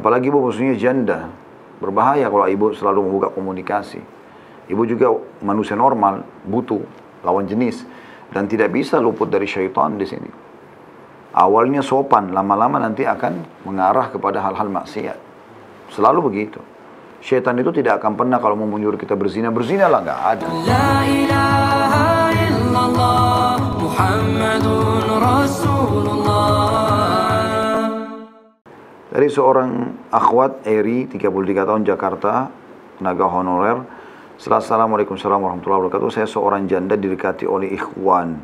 Apalagi ibu posisinya janda. Berbahaya kalau ibu selalu membuka komunikasi. Ibu juga manusia normal, butuh lawan jenis. Dan tidak bisa luput dari syaitan di sini. Awalnya sopan, lama-lama nanti akan mengarah kepada hal-hal maksiat. Selalu begitu. Syaitan itu tidak akan pernah kalau mau menyuruh kita berzina, berzinalah, nggak ada. La ilaha illallah Muhammadun Rasulullah. Dari seorang akhwat Eri, 33 tahun, Jakarta, tenaga honorer. Assalamualaikum warahmatullahi wabarakatuh. Saya seorang janda didekati oleh ikhwan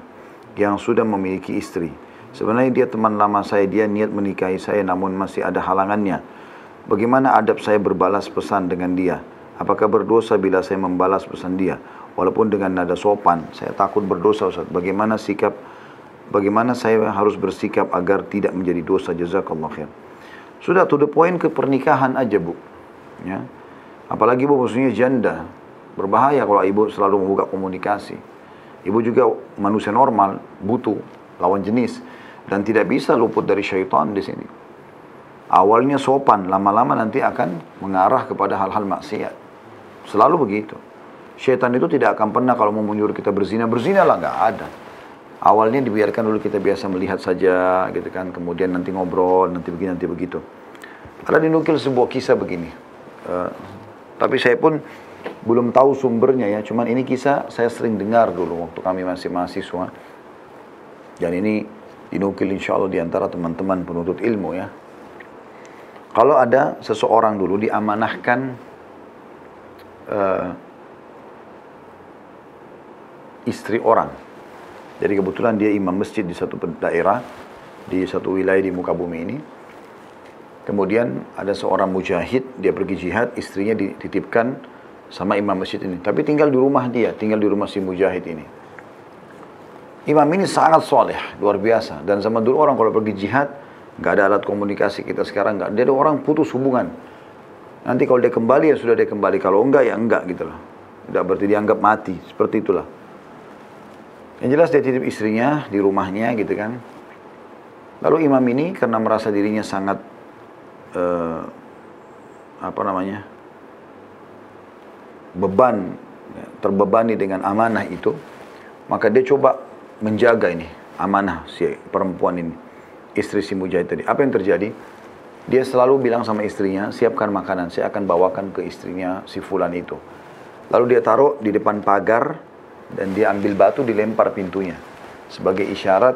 yang sudah memiliki istri. Sebenarnya dia teman lama saya, dia niat menikahi saya namun masih ada halangannya. Bagaimana adab saya berbalas pesan dengan dia? Apakah berdosa bila saya membalas pesan dia? Walaupun dengan nada sopan, saya takut berdosa, Ustaz. Bagaimana saya harus bersikap agar tidak menjadi dosa? Jazakallah khair. Sudah to the point, ke pernikahan aja, Bu. Ya. Apalagi ibu posisinya janda. Berbahaya kalau ibu selalu membuka komunikasi. Ibu juga manusia normal, butuh lawan jenis. Dan tidak bisa luput dari syaitan di sini. Awalnya sopan, lama-lama nanti akan mengarah kepada hal-hal maksiat. Selalu begitu. Syaitan itu tidak akan pernah kalau mau menyuruh kita berzina, berzinalah, nggak ada. Awalnya dibiarkan dulu kita biasa melihat saja, gitu kan. Kemudian nanti ngobrol, nanti begini, nanti begitu. Ada dinukil sebuah kisah begini. Tapi saya pun belum tahu sumbernya ya. Cuman ini kisah saya sering dengar dulu waktu kami masih mahasiswa. Dan ini dinukil insya Allah diantara teman-teman penuntut ilmu ya. Kalau ada seseorang dulu diamanahkan istri orang. Jadi kebetulan dia imam masjid di satu daerah, di satu wilayah di muka bumi ini. Kemudian ada seorang mujahid, dia pergi jihad, istrinya dititipkan sama imam masjid ini. Tapi tinggal di rumah dia, tinggal di rumah si mujahid ini. Imam ini sangat soleh, luar biasa. Dan zaman dulu orang kalau pergi jihad, nggak ada alat komunikasi kita sekarang, nggak. Dia ada orang putus hubungan. Nanti kalau dia kembali ya sudah dia kembali, kalau enggak ya enggak gitu loh. Tidak berarti dianggap mati, seperti itulah. Yang jelas dia titip istrinya di rumahnya gitu kan. Lalu imam ini karena merasa dirinya sangat terbebani dengan amanah itu, maka dia coba menjaga ini amanah si perempuan ini, istri si mujahid tadi. Apa yang terjadi? Dia selalu bilang sama istrinya, siapkan makanan, saya akan bawakan ke istrinya si fulan itu. Lalu dia taruh di depan pagar dan dia ambil batu dilempar pintunya sebagai isyarat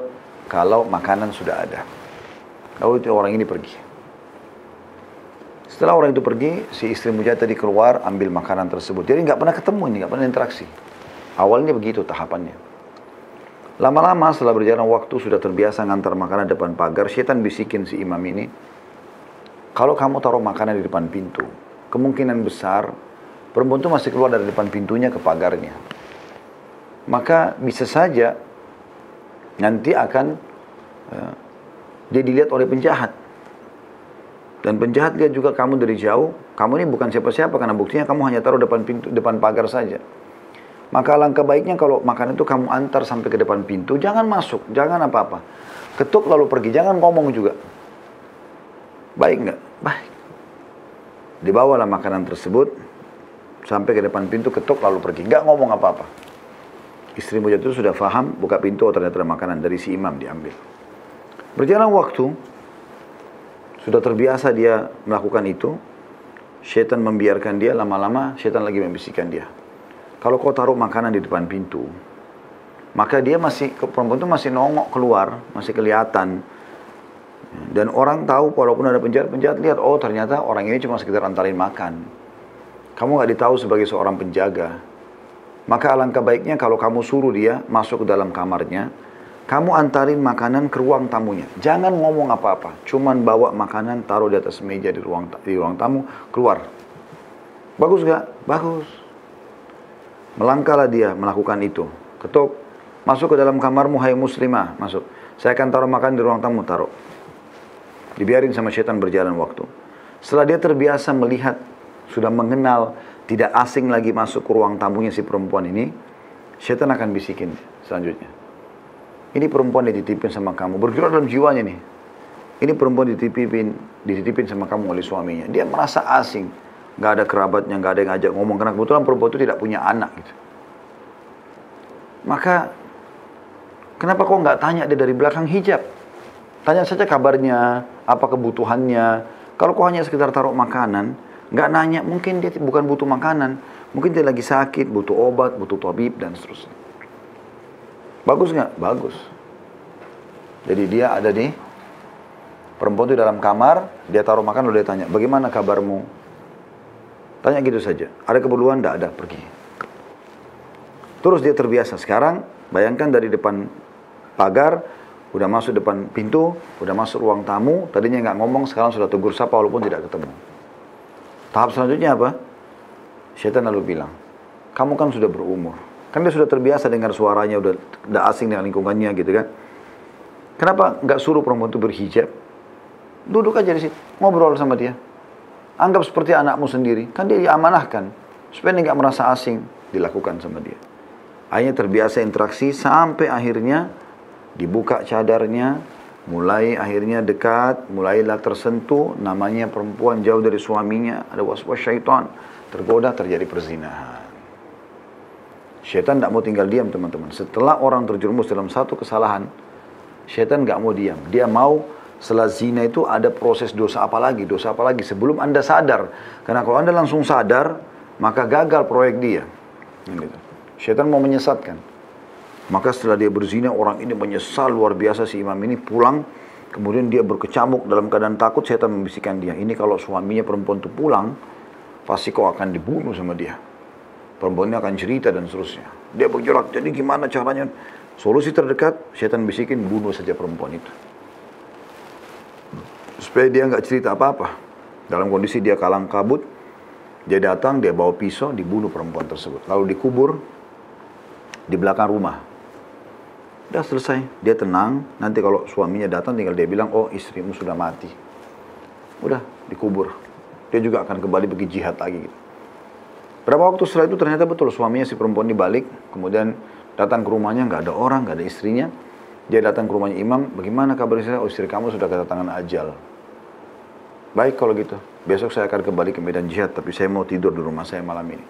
kalau makanan sudah ada. Lalu orang ini pergi. Setelah orang itu pergi, si istri mujahid tadi keluar ambil makanan tersebut. Jadi nggak pernah ketemu ini, nggak pernah interaksi. Awalnya begitu tahapannya. Lama-lama setelah berjalan waktu sudah terbiasa ngantar makanan depan pagar, syaitan bisikin si imam ini, kalau kamu taruh makanan di depan pintu, kemungkinan besar perempuan itu masih keluar dari depan pintunya ke pagarnya. Maka bisa saja nanti akan dia dilihat oleh penjahat. Dan penjahat lihat juga kamu dari jauh, kamu ini bukan siapa-siapa karena buktinya kamu hanya taruh depan pintu, depan pagar saja. Maka alangkah baiknya kalau makanan itu kamu antar sampai ke depan pintu, jangan masuk, jangan apa-apa. Ketuk lalu pergi, jangan ngomong juga. Baik nggak? Baik. Dibawalah makanan tersebut sampai ke depan pintu, ketuk lalu pergi, nggak ngomong apa-apa. Istri mujahid itu sudah faham, buka pintu, oh ternyata ada makanan dari si imam diambil. Berjalan waktu, sudah terbiasa dia melakukan itu, syaitan membiarkan dia, lama-lama syaitan lagi membisikkan dia. Kalau kau taruh makanan di depan pintu, maka dia perempuan itu masih nongok keluar, masih kelihatan. Dan orang tahu, walaupun ada penjahat lihat, oh ternyata orang ini cuma sekedar antarin makan. Kamu nggak ditahu sebagai seorang penjaga. Maka alangkah baiknya kalau kamu suruh dia masuk ke dalam kamarnya, kamu antarin makanan ke ruang tamunya. Jangan ngomong apa-apa, cuman bawa makanan, taruh di atas meja di ruang tamu, keluar. Bagus gak? Bagus. Melangkahlah dia melakukan itu. Ketuk, masuk ke dalam kamarmu, hai muslimah, masuk. Saya akan taruh makanan di ruang tamu, taruh. Dibiarin sama syaitan berjalan waktu. Setelah dia terbiasa melihat, sudah mengenal, tidak asing lagi masuk ke ruang tamunya si perempuan ini, syaitan akan bisikin selanjutnya. Ini perempuan dititipin sama kamu, bergerak dalam jiwanya nih. ini perempuan dititipin sama kamu oleh suaminya. Dia merasa asing, nggak ada kerabatnya, nggak ada yang ngajak ngomong, karena kebetulan perempuan itu tidak punya anak gitu. Maka kenapa kau nggak tanya dia dari belakang hijab? Tanya saja kabarnya, apa kebutuhannya. Kalau kau hanya sekedar taruh makanan, nggak nanya, mungkin dia bukan butuh makanan, mungkin dia lagi sakit, butuh obat, butuh tabib dan seterusnya. Bagus nggak? Bagus. Jadi dia ada di perempuan itu dalam kamar, dia taruh makan, lalu dia tanya, bagaimana kabarmu? Tanya gitu saja. Ada keperluan? Tidak ada, pergi. Terus dia terbiasa. Sekarang bayangkan dari depan pagar, udah masuk depan pintu, udah masuk ruang tamu, tadinya nggak ngomong, sekarang sudah tegur sapa walaupun tidak ketemu. Tahap selanjutnya apa? Syaitan lalu bilang, kamu kan sudah berumur. Kan dia sudah terbiasa dengar suaranya, udah asing dengan lingkungannya gitu kan. Kenapa nggak suruh perempuan itu berhijab? Duduk aja di situ, ngobrol sama dia. Anggap seperti anakmu sendiri. Kan dia diamanahkan. Supaya dia nggak merasa asing, dilakukan sama dia. Akhirnya terbiasa interaksi sampai akhirnya dibuka cadarnya, mulai akhirnya dekat, mulailah tersentuh, namanya perempuan jauh dari suaminya, ada waswas syaitan, tergoda, terjadi perzinahan. Syaitan tidak mau tinggal diam teman-teman. Setelah orang terjerumus dalam satu kesalahan, syaitan nggak mau diam. Dia mau setelah zina itu ada proses dosa apa lagi sebelum Anda sadar. Karena kalau Anda langsung sadar, maka gagal proyek dia. Gitu. Syaitan mau menyesatkan. Maka setelah dia berzina, orang ini menyesal luar biasa, si imam ini pulang, kemudian dia berkecamuk dalam keadaan takut. Syaitan membisikkan dia, ini kalau suaminya perempuan itu pulang, pasti kau akan dibunuh sama dia. Perempuannya akan cerita dan seterusnya. Dia bergerak, jadi gimana caranya? Solusi terdekat, syaitan bisikin, bunuh saja perempuan itu. Supaya dia nggak cerita apa-apa. Dalam kondisi dia kalang kabut, dia datang, dia bawa pisau, dibunuh perempuan tersebut. Lalu dikubur di belakang rumah. Udah selesai, dia tenang. Nanti kalau suaminya datang, tinggal dia bilang, oh istrimu sudah mati. Udah, dikubur. Dia juga akan kembali pergi jihad lagi. Gitu. Berapa waktu setelah itu ternyata betul suaminya si perempuan dibalik, kemudian datang ke rumahnya, nggak ada orang, nggak ada istrinya. Dia datang ke rumahnya imam, bagaimana kabar saya? Oh, istri kamu sudah kedatangan ajal. Baik kalau gitu, besok saya akan kembali ke medan jihad, tapi saya mau tidur di rumah saya malam ini.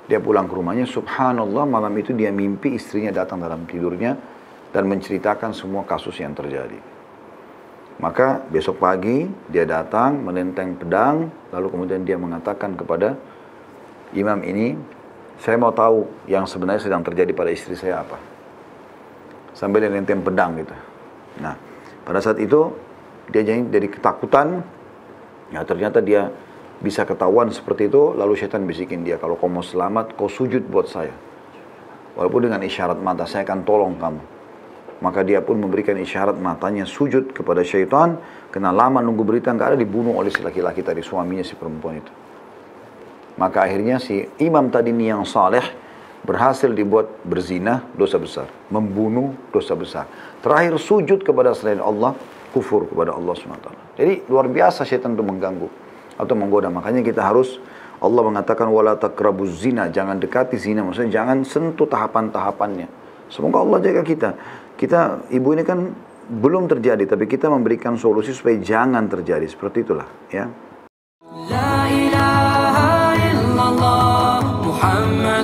Dia pulang ke rumahnya, subhanallah malam itu dia mimpi istrinya datang dalam tidurnya dan menceritakan semua kasus yang terjadi. Maka besok pagi dia datang menenteng pedang, lalu kemudian dia mengatakan kepada imam ini, saya mau tahu yang sebenarnya sedang terjadi pada istri saya apa. Sambil dia nenteng pedang gitu. Nah, pada saat itu dia jadi ketakutan. Ya ternyata dia bisa ketahuan seperti itu, lalu syaitan bisikin dia, kalau kau mau selamat, kau sujud buat saya. Walaupun dengan isyarat mata, saya akan tolong kamu. Maka dia pun memberikan isyarat matanya sujud kepada syaitan, kena lama nunggu berita, nggak ada, dibunuh oleh si laki-laki tadi, suaminya si perempuan itu. Maka akhirnya si imam tadi ini yang saleh, berhasil dibuat berzina, dosa besar. Membunuh, dosa besar. Terakhir sujud kepada selain Allah, kufur kepada Allah SWT. Jadi luar biasa syaitan itu mengganggu atau menggoda. Makanya kita harus, Allah mengatakan wala taqrabuz zina, jangan dekati zina, maksudnya jangan sentuh tahapan-tahapannya. Semoga Allah jaga kita. Kita, ibu ini kan belum terjadi, tapi kita memberikan solusi supaya jangan terjadi. Seperti itulah, ya. La ilaha illallah Muhammad